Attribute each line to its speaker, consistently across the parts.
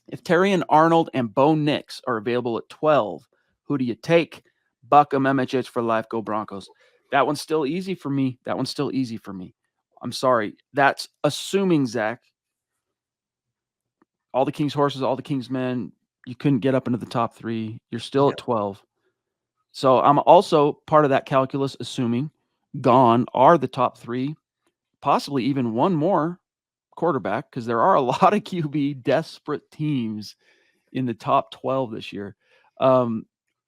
Speaker 1: If Terrion Arnold and Bo Nix are available at 12, who do you take? Buck 'em, MHH for life, go Broncos. That one's still easy for me. I'm sorry. That's assuming, Zach, all the King's horses, all the King's men, you couldn't get up into the top 3. You're still at 12. So I'm also part of that calculus assuming gone are the top 3, possibly even one more quarterback, because there are a lot of QB desperate teams in the top 12 this year.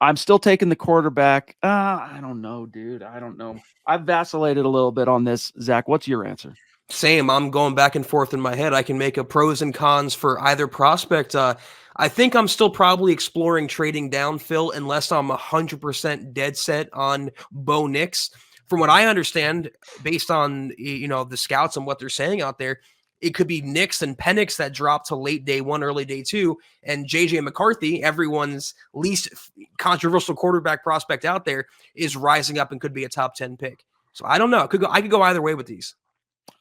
Speaker 1: I'm still taking the quarterback. I don't know, dude. I don't know. I've vacillated a little bit on this. Zach, what's your answer?
Speaker 2: Same. I'm going back and forth in my head. I can make a pros and cons for either prospect. I think I'm still probably exploring trading down, Phil, unless I'm 100% dead set on Bo Nix. From what I understand, based on the scouts and what they're saying out there, it could be Nix and Penix that drop to late day 1, early day 2, and JJ McCarthy, everyone's least controversial quarterback prospect out there, is rising up and could be a top 10 pick. So I don't know. I could go either way with these.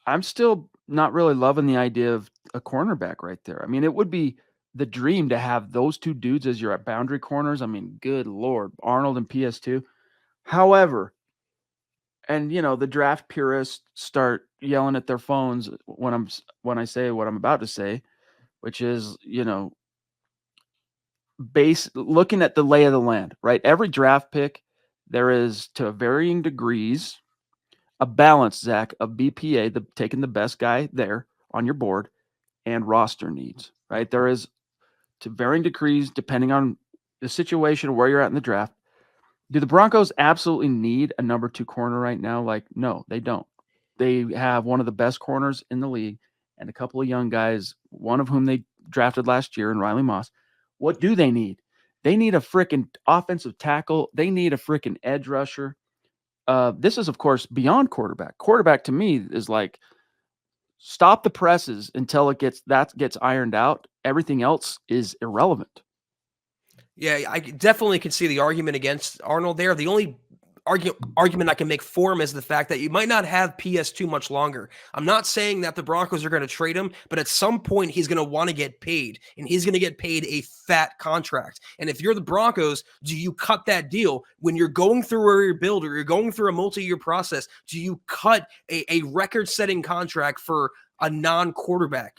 Speaker 1: I'm still not really loving the idea of a cornerback right there. I mean, it would be the dream to have those two dudes as your boundary corners. I mean, good Lord, Arnold and PS2. However, and the draft purists start yelling at their phones when I say what I'm about to say, which is, looking at the lay of the land, right? Every draft pick, there is, to varying degrees, a balance, Zach, of BPA, taking the best guy there on your board, and roster needs, right? There is, to varying degrees, depending on the situation, where you're at in the draft. Do the Broncos absolutely need a number 2 corner right now? No, they don't. They have one of the best corners in the league and a couple of young guys, one of whom they drafted last year in Riley Moss. What do they need? They need a freaking offensive tackle. They need a freaking edge rusher. This is, of course, beyond quarterback. Quarterback, to me, is like, stop the presses until that gets ironed out. Everything else is irrelevant.
Speaker 2: Yeah, I definitely can see the argument against Arnold there. The only argument I can make for him is the fact that you might not have PS2 much longer. I'm not saying that the Broncos are going to trade him, but at some point he's going to want to get paid, and he's going to get paid a fat contract. And if you're the Broncos, do you cut that deal when you're going through a rebuild or you're going through a multi-year process? Do you cut a record-setting contract for a non-quarterback?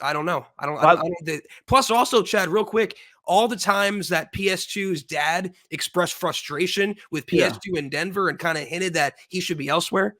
Speaker 2: I don't know. I don't. Plus, also, Chad, real quick, all the times that PS2's dad expressed frustration with PS2 in Denver and kind of hinted that he should be elsewhere,